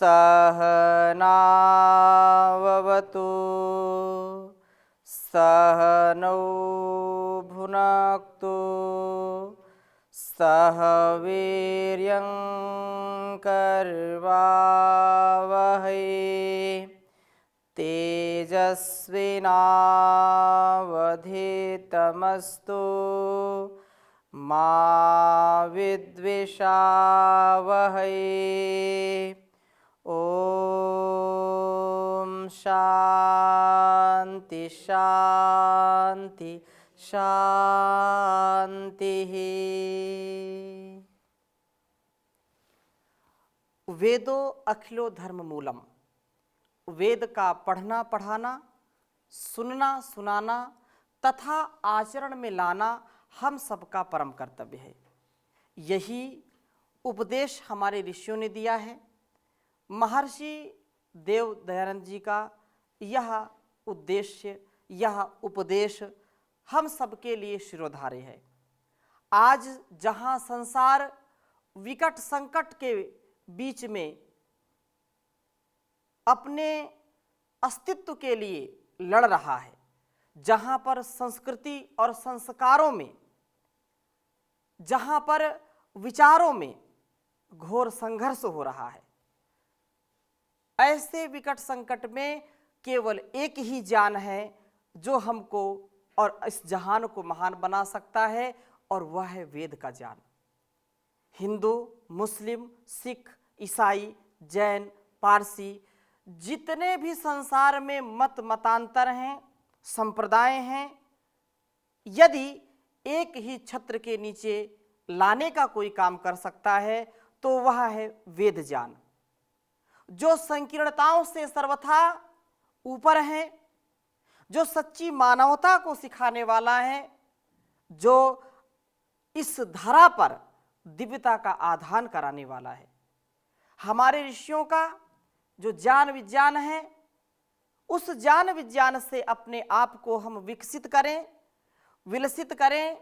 सहनाववतु सहनौ भुनक्तु सह वीर्यं करवावहै तेजस्विनावधीतमस्तु मा विद्विषावहै। ओम शांति शांति शांति। वेदो अखिलो धर्म मूलम। वेद का पढ़ना पढ़ाना, सुनना सुनाना तथा आचरण में लाना हम सबका परम कर्तव्य है। यही उपदेश हमारे ऋषियों ने दिया है। महर्षि देव दयानंद जी का यह उद्देश्य, यह उपदेश हम सबके लिए शिरोधार्य है। आज जहाँ संसार विकट संकट के बीच में अपने अस्तित्व के लिए लड़ रहा है, जहाँ पर संस्कृति और संस्कारों में, जहाँ पर विचारों में घोर संघर्ष हो रहा है, ऐसे विकट संकट में केवल एक ही ज्ञान है जो हमको और इस जहान को महान बना सकता है, और वह है वेद का ज्ञान। हिंदू, मुस्लिम, सिख, ईसाई, जैन, पारसी, जितने भी संसार में मत मतांतर हैं, संप्रदाय हैं, यदि एक ही छत्र के नीचे लाने का कोई काम कर सकता है तो वह है वेद ज्ञान, जो संकीर्णताओं से सर्वथा ऊपर है, जो सच्ची मानवता को सिखाने वाला है, जो इस धरा पर दिव्यता का आधान कराने वाला है। हमारे ऋषियों का जो ज्ञान विज्ञान है, उस ज्ञान विज्ञान से अपने आप को हम विकसित करें, विलसित करें,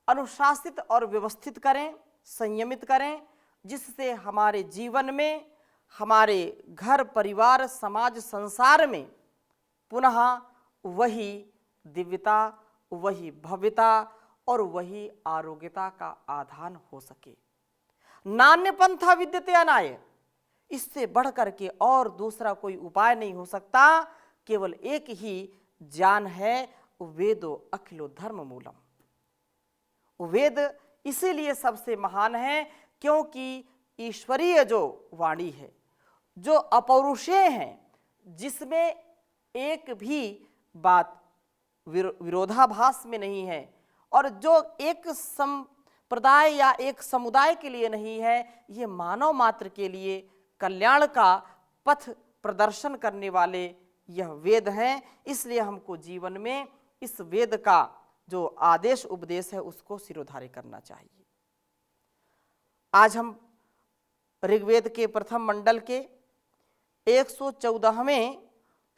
अनुशासित और व्यवस्थित करें, संयमित करें, जिससे हमारे जीवन में, हमारे घर परिवार समाज संसार में पुनः वही दिव्यता, वही भव्यता और वही आरोग्यता का आधान हो सके। नान्य पंथा विद्यते अनाय, इससे बढ़कर के और दूसरा कोई उपाय नहीं हो सकता। केवल एक ही ज्ञान है, वेदो अखिलो धर्म मूलम। वेद इसीलिए सबसे महान है क्योंकि ईश्वरीय जो वाणी है, जो अपौरुषेय है, जिसमें एक भी बात विरोधाभास में नहीं है, और जो एक संप्रदाय या एक समुदाय के लिए नहीं है, ये मानव मात्र के लिए कल्याण का पथ प्रदर्शन करने वाले यह वेद हैं। इसलिए हमको जीवन में इस वेद का जो आदेश उपदेश है उसको सिरोधार्य करना चाहिए। आज हम ऋग्वेद के प्रथम मंडल के 114वें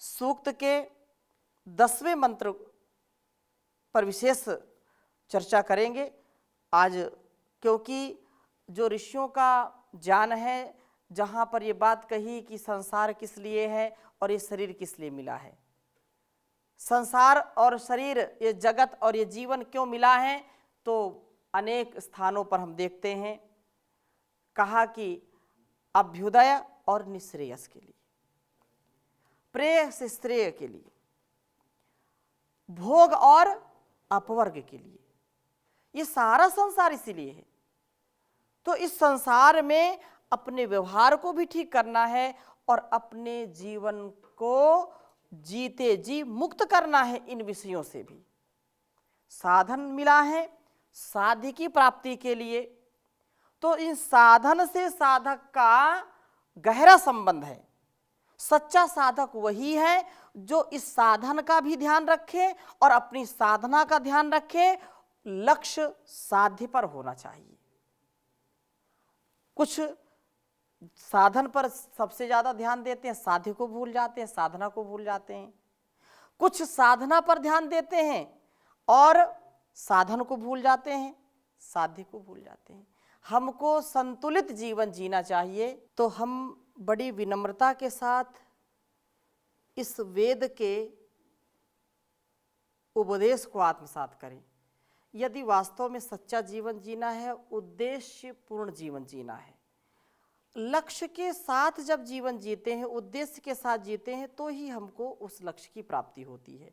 सूक्त के 10वें मंत्र पर विशेष चर्चा करेंगे आज, क्योंकि जो ऋषियों का ज्ञान है, जहाँ पर ये बात कही कि संसार किस लिए है और ये शरीर किस लिए मिला है, संसार और शरीर, ये जगत और ये जीवन क्यों मिला है, तो अनेक स्थानों पर हम देखते हैं कहा कि अभ्युदय और निश्रेयस के लिए, प्रेय से श्रेय के लिए, भोग और अपवर्ग के लिए, ये सारा संसार इसीलिए है। तो इस संसार में अपने व्यवहार को भी ठीक करना है और अपने जीवन को जीते जी मुक्त करना है इन विषयों से भी। साधन मिला है साध्य की प्राप्ति के लिए, तो इन साधन से साधक का गहरा संबंध है। सच्चा साधक वही है जो इस साधन का भी ध्यान रखे और अपनी साधना का ध्यान रखे। लक्ष्य साध्य पर होना चाहिए। कुछ साधन पर सबसे ज्यादा ध्यान देते हैं, साध्य को भूल जाते हैं, साधना को भूल जाते हैं। कुछ साधना पर ध्यान देते हैं और साधन को भूल जाते हैं, साध्य को भूल जाते हैं। हमको संतुलित जीवन जीना चाहिए, तो हम बड़ी विनम्रता के साथ इस वेद के उपदेश को आत्मसात करें। यदि वास्तव में सच्चा जीवन जीना है, उद्देश्य पूर्ण जीवन जीना है, लक्ष्य के साथ जब जीवन जीते हैं, उद्देश्य के साथ जीते हैं, तो ही हमको उस लक्ष्य की प्राप्ति होती है।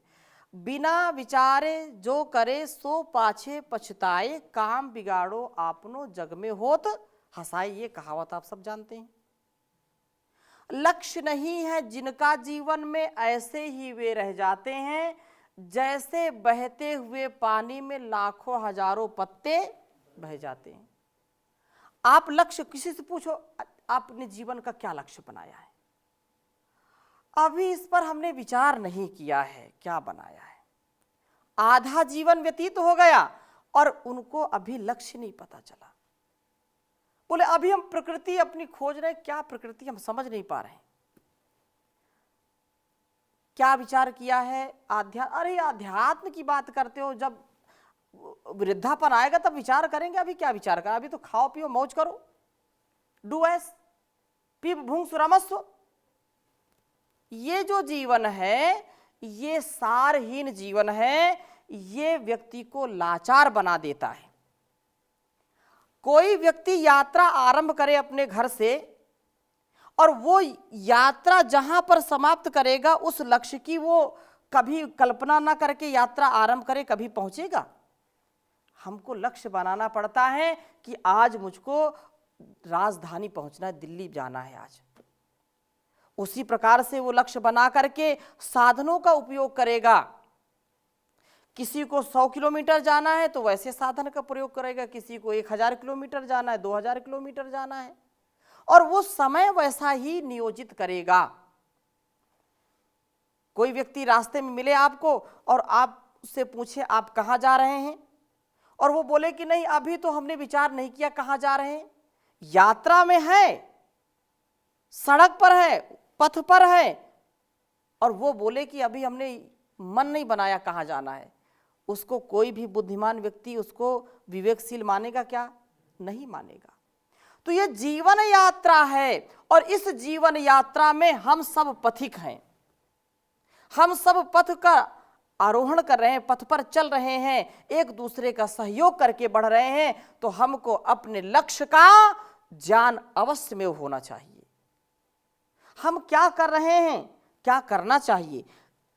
बिना विचारे जो करे सो पाछे पछताए, काम बिगाड़ो आपनो जग में होत हंसाए। ये कहावत आप सब जानते हैं। लक्ष्य नहीं है जिनका जीवन में, ऐसे ही वे रह जाते हैं जैसे बहते हुए पानी में लाखों हजारों पत्ते बह जाते हैं। आप लक्ष्य किसी से पूछो, आपने जीवन का क्या लक्ष्य बनाया है? अभी इस पर हमने विचार नहीं किया है, क्या बनाया है। आधा जीवन व्यतीत हो गया और उनको अभी लक्ष्य नहीं पता चला। बोले अभी हम प्रकृति अपनी खोज रहे, क्या प्रकृति हम समझ नहीं पा रहे हैं। क्या विचार किया है? अरे अध्यात्म की बात करते हो, जब वृद्धापन आएगा तब विचार करेंगे। अभी क्या विचार कर, अभी तो खाओ पियो मौज करो, डू एस पी भूंग सुरामस्व। ये जो जीवन है ये सारहीन जीवन है, ये व्यक्ति को लाचार बना देता है। कोई व्यक्ति यात्रा आरंभ करे अपने घर से और वो यात्रा जहां पर समाप्त करेगा उस लक्ष्य की वो कभी कल्पना ना करके यात्रा आरंभ करे, कभी पहुंचेगा? हमको लक्ष्य बनाना पड़ता है कि आज मुझको राजधानी पहुंचना है, दिल्ली जाना है आज। उसी प्रकार से वो लक्ष्य बना करके साधनों का उपयोग करेगा। किसी को 100 किलोमीटर जाना है तो वैसे साधन का प्रयोग करेगा, किसी को 1000 किलोमीटर जाना है, 2000 किलोमीटर जाना है, और वो समय वैसा ही नियोजित करेगा। कोई व्यक्ति रास्ते में मिले आपको और आप उससे पूछे आप कहाँ जा रहे हैं, और वो बोले कि नहीं अभी तो हमने विचार नहीं किया कहाँ जा रहे हैं, यात्रा में है, सड़क पर है, पथ पर है, और वो बोले कि अभी हमने मन नहीं बनाया कहाँ जाना है, उसको कोई भी बुद्धिमान व्यक्ति उसको विवेकशील मानेगा क्या? नहीं मानेगा। तो ये जीवन यात्रा है और इस जीवन यात्रा में हम सब पथिक हैं। हम सब पथ का आरोहण कर रहे हैं, पथ पर चल रहे हैं, एक दूसरे का सहयोग करके बढ़ रहे हैं। तो हमको अपने लक्ष्य का ज्ञान अवश्य में होना चाहिए। हम क्या कर रहे हैं, क्या करना चाहिए,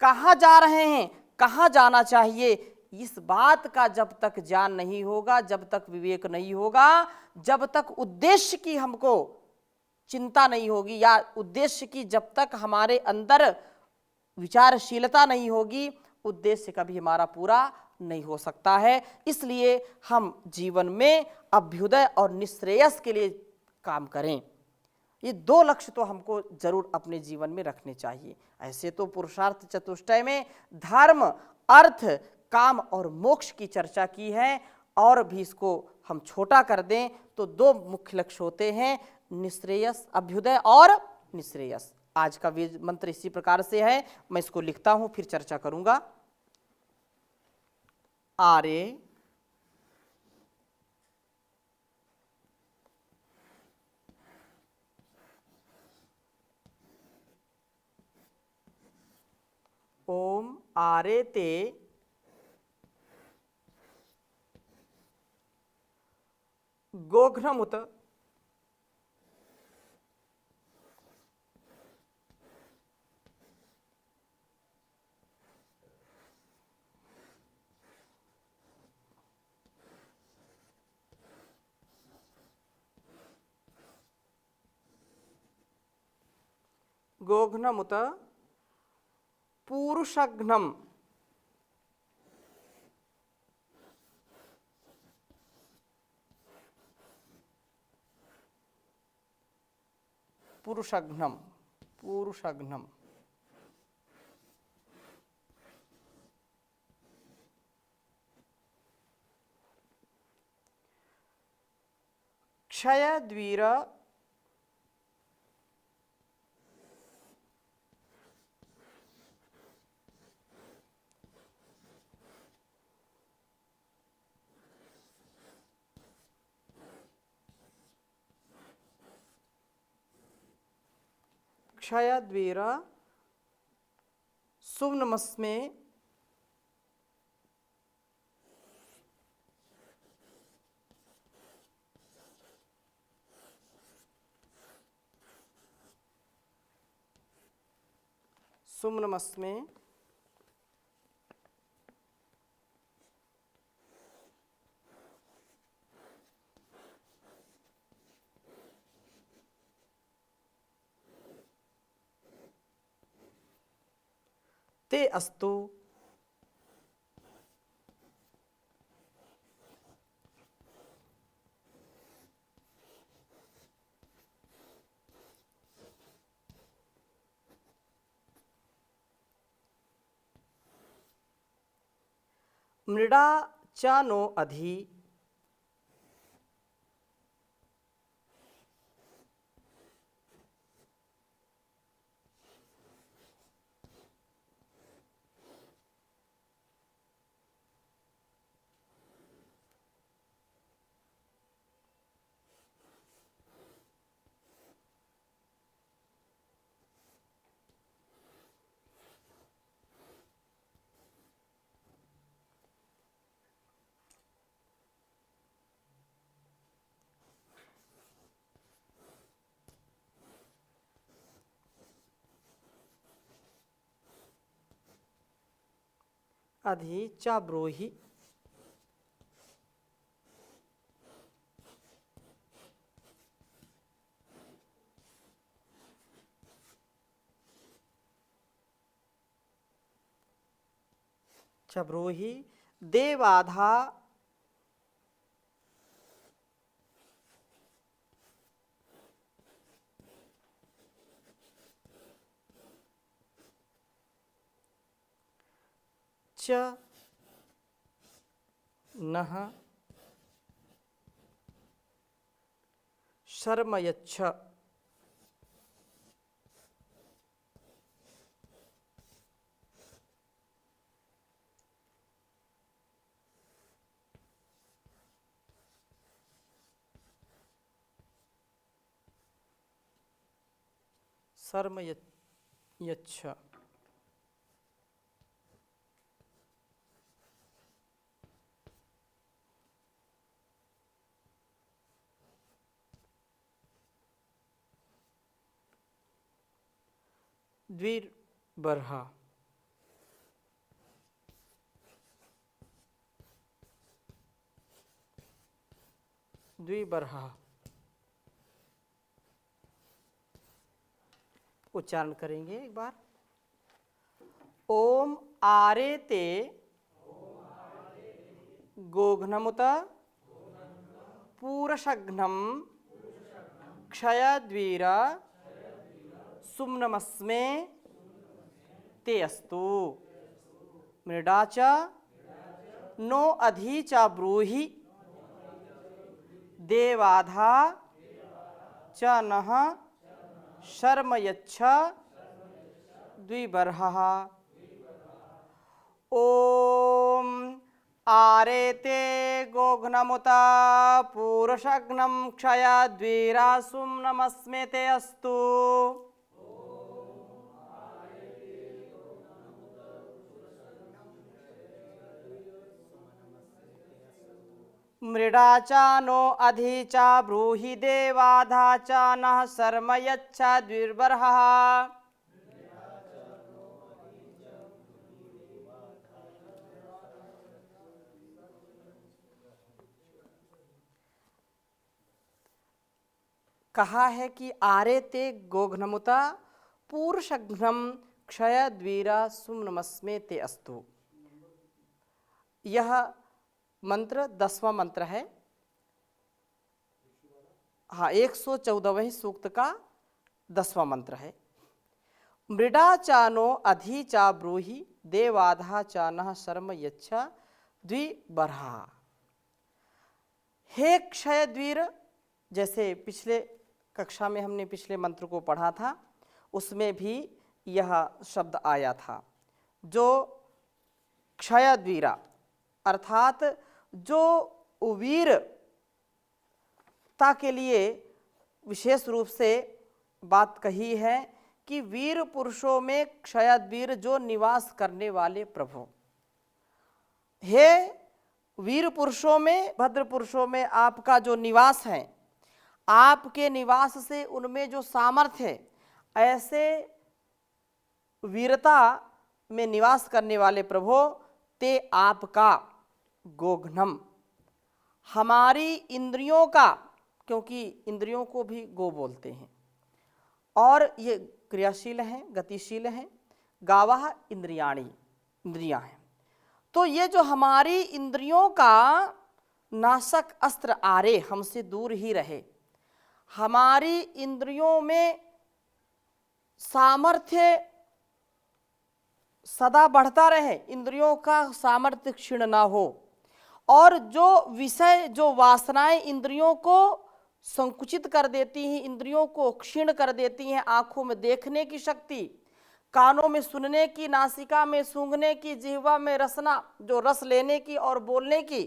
कहाँ जा रहे हैं, कहाँ जाना चाहिए, इस बात का जब तक ज्ञान नहीं होगा, जब तक विवेक नहीं होगा, जब तक उद्देश्य की हमको चिंता नहीं होगी, या उद्देश्य की जब तक हमारे अंदर विचारशीलता नहीं होगी, उद्देश्य कभी हमारा पूरा नहीं हो सकता है। इसलिए हम जीवन में अभ्युदय और निश्रेयस के लिए काम करें। ये 2 लक्ष्य तो हमको जरूर अपने जीवन में रखने चाहिए। ऐसे तो पुरुषार्थ चतुष्टय में धर्म, अर्थ, काम और मोक्ष की चर्चा की है, और भी इसको हम छोटा कर दें तो 2 मुख्य लक्ष्य होते हैं, निश्रेयस, अभ्युदय और निश्रेयस। आज का वेद मंत्र इसी प्रकार से है, मैं इसको लिखता हूं फिर चर्चा करूंगा। आर्य ओम आरे ते गोघ्नमुत गोघ्नमुत पूरुषघ्नम पुरुषघ्नम पुरुषघ्नम क्षयद्वीर क्षयद्वीर सुम्नमस्मे सुम्नमस्मे ते अस्तु मृडा च नो अधि अधि च ब्रूहि च ब्रूहि देवाधा च नः शर्म यच्छ शर्म यच्छ द्विर्बर्हा द्विबर्हा उच्चारण करेंगे एक बार। ओम आरेते गोघ्नमुत पूरशघ्नं क्षयद्वीर सुम्नमस्मे ते अस्तु मृडा च नो अधि च ब्रूहि देवाधा च नः शर्म यच्छ द्विबर्हः। ओम आरेते गोघ्नमुत पूरशघ्नं क्षयद्वीरा सुम्नमस्मे ते अस्तु मृडा च नो अधि च ब्रूहि देवाधा च नः शर्म यच्छ द्विर्बर्हः। कहा है कि आरेते गोघ्नमुता पूरशघ्नं क्षयद्वीरा सुम्नमस्मे ते अस्तु। यह मंत्र 10वां मंत्र है। हाँ, 114वें सूक्त का 10वां मंत्र है। मृडा चानो अधि चा ब्रूहि देवाधा चा नः शर्म यच्छ द्विबर्हा। हे क्षयद्वीर, जैसे पिछले कक्षा में हमने पिछले मंत्र को पढ़ा था, उसमें भी यह शब्द आया था। जो क्षयद्वीरा अर्थात जो वीरता के लिए विशेष रूप से बात कही है कि वीर पुरुषों में क्षयद वीर जो निवास करने वाले प्रभु, हे वीर पुरुषों में, भद्र पुरुषों में आपका जो निवास है, आपके निवास से उनमें जो सामर्थ्य है, ऐसे वीरता में निवास करने वाले प्रभु, ते आपका गोघ्नम, हमारी इंद्रियों का, क्योंकि इंद्रियों को भी गो बोलते हैं और ये क्रियाशील हैं, गतिशील हैं, गावाह इंद्रियाणी, इंद्रियां हैं, तो ये जो हमारी इंद्रियों का नाशक अस्त्र आरे, हमसे दूर ही रहे, हमारी इंद्रियों में सामर्थ्य सदा बढ़ता रहे, इंद्रियों का सामर्थ्य क्षीण ना हो, और जो विषय, जो वासनाएं इंद्रियों को संकुचित कर देती हैं, इंद्रियों को क्षीण कर देती हैं, आंखों में देखने की शक्ति, कानों में सुनने की, नासिका में सूंघने की, जिह्वा में रसना, जो रस लेने की और बोलने की,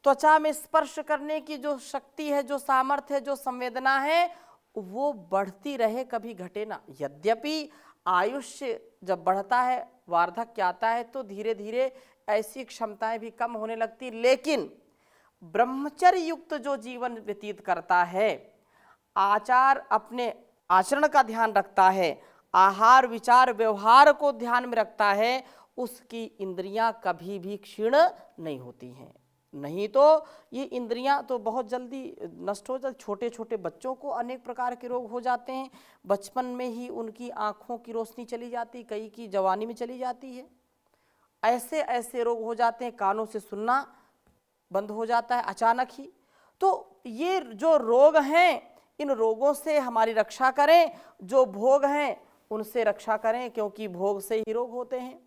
त्वचा में स्पर्श करने की जो शक्ति है, जो सामर्थ्य है, जो संवेदना है, वो बढ़ती रहे, कभी घटे ना। यद्यपि आयुष्य जब बढ़ता है, वार्धक्य आता है, तो धीरे धीरे ऐसी क्षमताएं भी कम होने लगती, लेकिन ब्रह्मचर्य युक्त जो जीवन व्यतीत करता है, आचार, अपने आचरण का ध्यान रखता है, आहार विचार व्यवहार को ध्यान में रखता है, उसकी इंद्रियां कभी भी क्षीण नहीं होती हैं। नहीं तो ये इंद्रियां तो बहुत जल्दी नष्ट हो जाती। छोटे छोटे बच्चों को अनेक प्रकार के रोग हो जाते हैं, बचपन में ही उनकी आँखों की रोशनी चली जाती, कई की जवानी में चली जाती है, ऐसे ऐसे रोग हो जाते हैं, कानों से सुनना बंद हो जाता है अचानक ही। तो ये जो रोग हैं, इन रोगों से हमारी रक्षा करें, जो भोग हैं उनसे रक्षा करें, क्योंकि भोग से ही रोग होते हैं।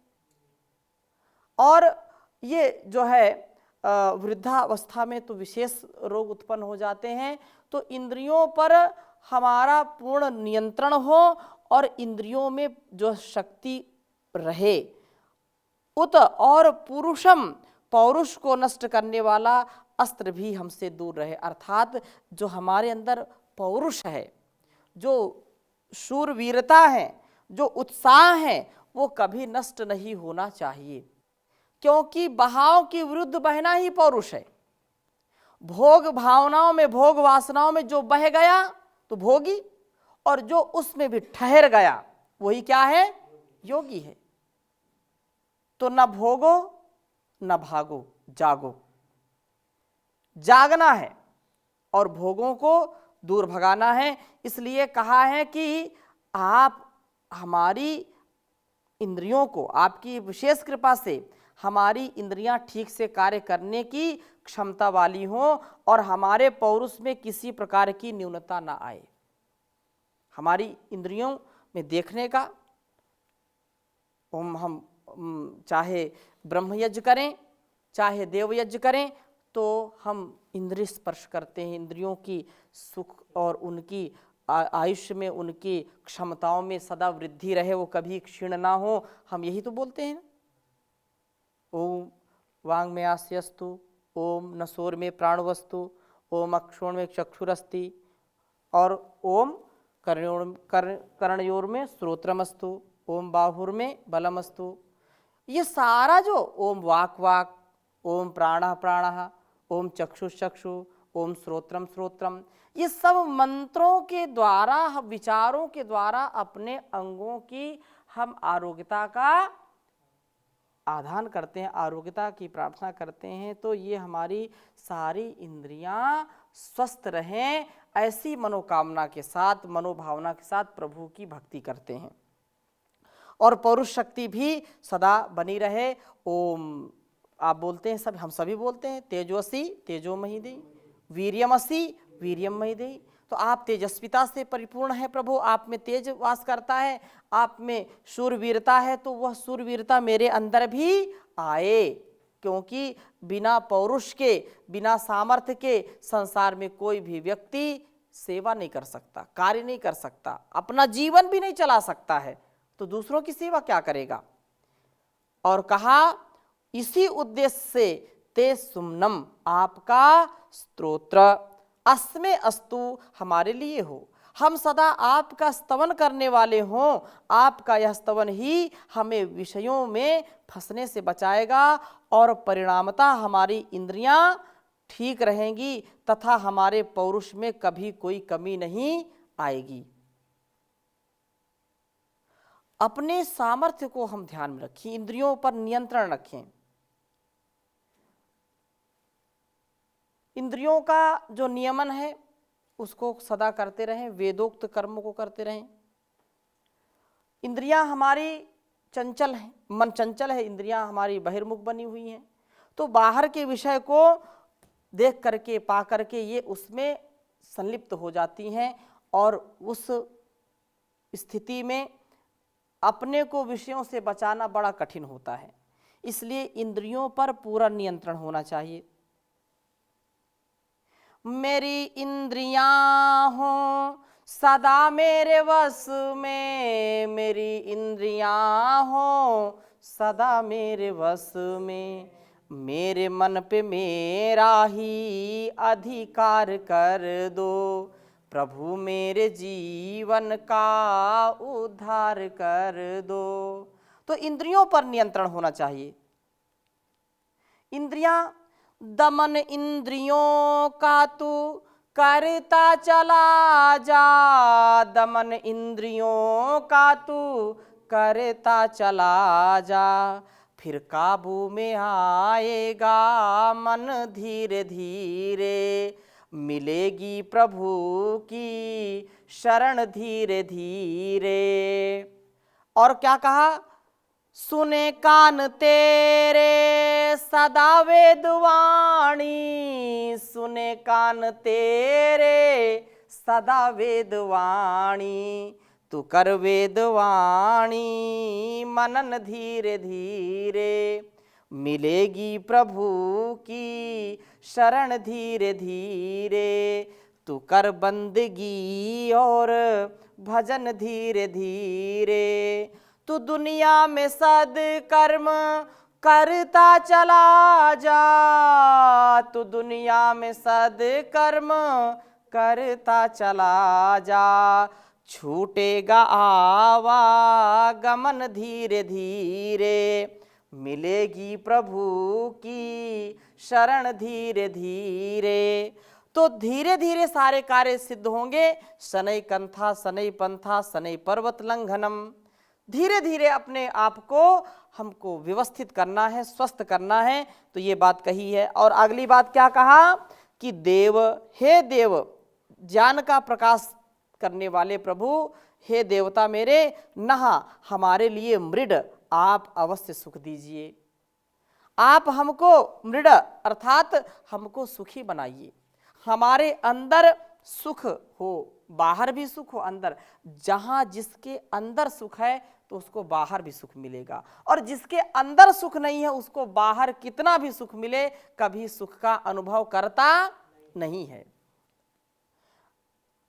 और ये जो है वृद्धावस्था में तो विशेष रोग उत्पन्न हो जाते हैं। तो इंद्रियों पर हमारा पूर्ण नियंत्रण हो और इंद्रियों में जो शक्ति रहे, उत और पुरुषम, पौरुष को नष्ट करने वाला अस्त्र भी हमसे दूर रहे, अर्थात जो हमारे अंदर पौरुष है, जो शूरवीरता है, जो उत्साह है, वो कभी नष्ट नहीं होना चाहिए, क्योंकि बहाव के विरुद्ध बहना ही पौरुष है। भोग भावनाओं में, भोग वासनाओं में जो बह गया तो भोगी, और जो उसमें भी ठहर गया वही क्या है? योगी है। तो न भोगो न भागो, जागो, जागना है और भोगों को दूर भगाना है। इसलिए कहा है कि आप हमारी इंद्रियों को, आपकी विशेष कृपा से हमारी इंद्रियां ठीक से कार्य करने की क्षमता वाली हों और हमारे पौरुष में किसी प्रकार की न्यूनता ना आए। हमारी इंद्रियों में देखने का, हम चाहे ब्रह्मयज्ञ करें चाहे देवयज्ञ करें, तो हम इंद्रिय स्पर्श करते हैं। इंद्रियों की सुख और उनकी आयुष्य में, उनकी क्षमताओं में सदा वृद्धि रहे, वो कभी क्षीण ना हो। हम यही तो बोलते हैं, ओम वांग में आस्यस्तु, ओम नसोर में प्राणवस्तु, ओम अक्षोण में चक्षुरस्ति, और ओम कर्णयोर में श्रोत्रमस्तु, ओम बाहुर में बलमस्तु। ये सारा जो ओम वाक वाक, ओम प्राणः प्राणः, ओम चक्षुष चक्षु, ओम श्रोत्रम श्रोत्रम, ये सब मंत्रों के द्वारा, विचारों के द्वारा अपने अंगों की हम आरोग्यता का आधान करते हैं, आरोग्यता की प्रार्थना करते हैं। तो ये हमारी सारी इंद्रियां स्वस्थ रहें, ऐसी मनोकामना के साथ, मनोभावना के साथ प्रभु की भक्ति करते हैं। और पौरुष शक्ति भी सदा बनी रहे। ओम आप बोलते हैं, सब हम सभी बोलते हैं, तेजोसी तेजोमयी देहि, वीर्यमसी वीर्यमयी देहि। तो आप तेजस्विता से परिपूर्ण है प्रभु, आप में तेज वास करता है, आप में शूरवीरता है, तो वह शूरवीरता मेरे अंदर भी आए, क्योंकि बिना पौरुष के, बिना सामर्थ्य के संसार में कोई भी व्यक्ति सेवा नहीं कर सकता, कार्य नहीं कर सकता, अपना जीवन भी नहीं चला सकता है, तो दूसरों की सेवा क्या करेगा। और कहा इसी उद्देश्य से ते सुमनम, आपका स्तोत्र अस्मे अस्तु, हमारे लिए हो, हम सदा आपका स्तवन करने वाले हों। आपका यह स्तवन ही हमें विषयों में फंसने से बचाएगा और परिणामतः हमारी इंद्रियां ठीक रहेंगी तथा हमारे पौरुष में कभी कोई कमी नहीं आएगी। अपने सामर्थ्य को हम ध्यान में रखें, इंद्रियों पर नियंत्रण रखें। इंद्रियों का जो नियमन है उसको सदा करते रहें, वेदोक्त कर्मों को करते रहें। इंद्रियां हमारी चंचल हैं, मन चंचल है, इंद्रियां हमारी बहिर्मुख बनी हुई हैं, तो बाहर के विषय को देख करके पा करके ये उसमें संलिप्त हो जाती हैं और उस स्थिति में अपने को विषयों से बचाना बड़ा कठिन होता है। इसलिए इंद्रियों पर पूरा नियंत्रण होना चाहिए। मेरी इंद्रियां हों सदा मेरे वश में, मेरी इंद्रियां हों सदा मेरे वश में, मेरे मन पे मेरा ही अधिकार कर दो, प्रभु मेरे जीवन का उद्धार कर दो। तो इंद्रियों पर नियंत्रण होना चाहिए। इंद्रियां, दमन इंद्रियों का तू करता चला जा, दमन इंद्रियों का तू करता चला जा, फिर काबू में आएगा मन धीरे धीरे, मिलेगी प्रभु की शरण धीरे धीरे। और क्या कहा, सुने कान तेरे सदा वेदवाणी, सुने कान तेरे सदा वेदवाणी, तू कर वेदवाणी मनन धीरे धीरे, मिलेगी प्रभु की शरण धीरे धीरे, तू कर बंदगी और भजन धीरे धीरे, तू दुनिया में सद्कर्म करता चला जा, तू दुनिया में सद्कर्म करता चला जा, छूटेगा आवागमन धीरे धीरे, मिलेगी प्रभु की शरण धीरे धीरे। तो धीरे धीरे सारे कार्य सिद्ध होंगे। शनै कंथा शनै पंथा शनै पर्वत लंघनम, धीरे धीरे अपने आप को हमको व्यवस्थित करना है, स्वस्थ करना है। तो ये बात कही है। और अगली बात क्या कहा कि देव, हे देव, ज्ञान का प्रकाश करने वाले प्रभु, हे देवता मेरे, नहा हमारे लिए मृड आप अवश्य सुख दीजिए। आप हमको मृड अर्थात हमको सुखी बनाइए, हमारे अंदर सुख हो, बाहर भी सुख हो अंदर। जहां जिसके अंदर सुख है तो उसको बाहर भी सुख मिलेगा, और जिसके अंदर सुख नहीं है उसको बाहर कितना भी सुख मिले कभी सुख का अनुभव करता नहीं है।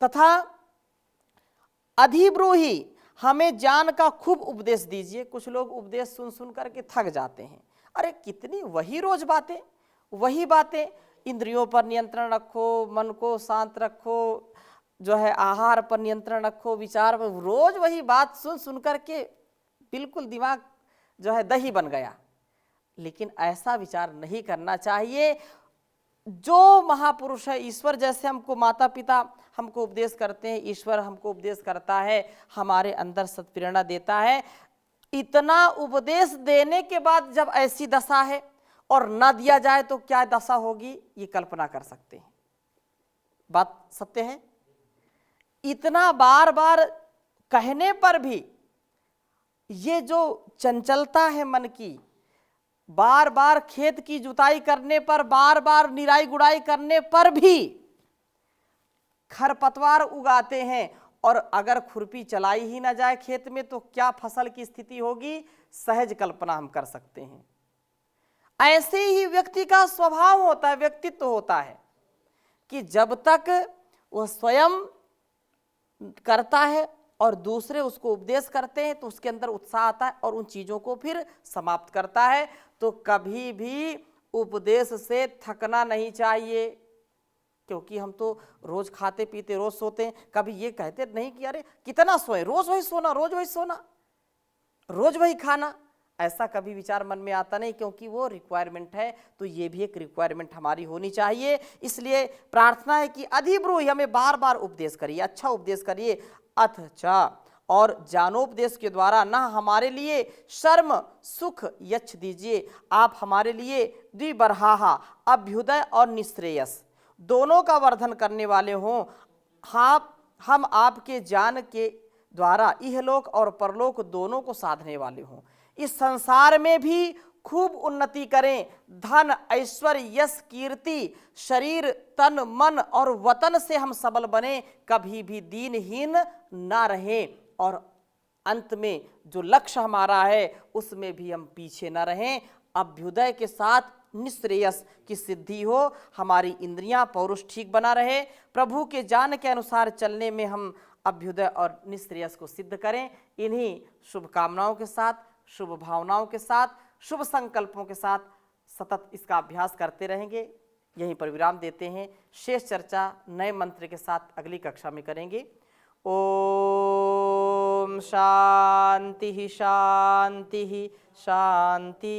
तथा अधिब्रूहि, हमें ज्ञान का खूब उपदेश दीजिए। कुछ लोग उपदेश सुन सुन करके थक जाते हैं। अरे कितनी वही रोज बातें, वही बातें। इंद्रियों पर नियंत्रण रखो, मन को शांत रखो, जो है आहार पर नियंत्रण रखो, विचार पर, रोज वही बात सुन सुन करके बिल्कुल दिमाग जो है दही बन गया। लेकिन ऐसा विचार नहीं करना चाहिए। जो महापुरुष है, ईश्वर जैसे हमको माता पिता हमको उपदेश करते हैं, ईश्वर हमको उपदेश करता है, हमारे अंदर सत्प्रेरणा देता है। इतना उपदेश देने के बाद जब ऐसी दशा है और न दिया जाए तो क्या दशा होगी, ये कल्पना कर सकते हैं। बात सत्य है। इतना बार बार कहने पर भी ये जो चंचलता है मन की, बार बार खेत की जुताई करने पर, बार बार निराई गुड़ाई करने पर भी खरपतवार उगाते हैं, और अगर खुरपी चलाई ही ना जाए खेत में तो क्या फसल की स्थिति होगी, सहज कल्पना हम कर सकते हैं। ऐसे ही व्यक्ति का स्वभाव होता है, व्यक्तित्व होता है कि जब तक वह स्वयं करता है और दूसरे उसको उपदेश करते हैं तो उसके अंदर उत्साह आता है और उन चीजों को फिर समाप्त करता है। तो कभी भी उपदेश से थकना नहीं चाहिए, क्योंकि हम तो रोज खाते पीते रोज सोते हैं, कभी ये कहते नहीं कि अरे कितना सोए, रोज वही सोना, रोज वही सोना, रोज वही खाना, ऐसा कभी विचार मन में आता नहीं, क्योंकि वो रिक्वायरमेंट है। तो ये भी एक रिक्वायरमेंट हमारी होनी चाहिए। इसलिए प्रार्थना है कि अधिब्रूहि हमें बार बार उपदेश करिए, अच्छा उपदेश करिए, अथ च और ज्ञानोपदेश के द्वारा ना हमारे लिए शर्म सुख यच्छ दीजिए, आप हमारे लिए द्विबरहा अभ्युदय और निश्रेयस दोनों का वर्धन करने वाले हों। हम आपके ज्ञान के द्वारा इहलोक और परलोक दोनों को साधने वाले हों, इस संसार में भी खूब उन्नति करें, धन ऐश्वर्य यश कीर्ति शरीर तन मन और वतन से हम सबल बने, कभी भी दीनहीन ना रहें, और अंत में जो लक्ष्य हमारा है उसमें भी हम पीछे न रहें, अभ्युदय के साथ निश्रेयस की सिद्धि हो, हमारी इंद्रियां पौरुष ठीक बना रहे, प्रभु के ज्ञान के अनुसार चलने में हम अभ्युदय और निश्रेयस को सिद्ध करें। इन्हीं शुभकामनाओं के साथ, शुभ भावनाओं के साथ, शुभ संकल्पों के साथ सतत इसका अभ्यास करते रहेंगे। यहीं पर विराम देते हैं, शेष चर्चा नए मंत्र के साथ अगली कक्षा में करेंगे। ओम शांति शांति शांति।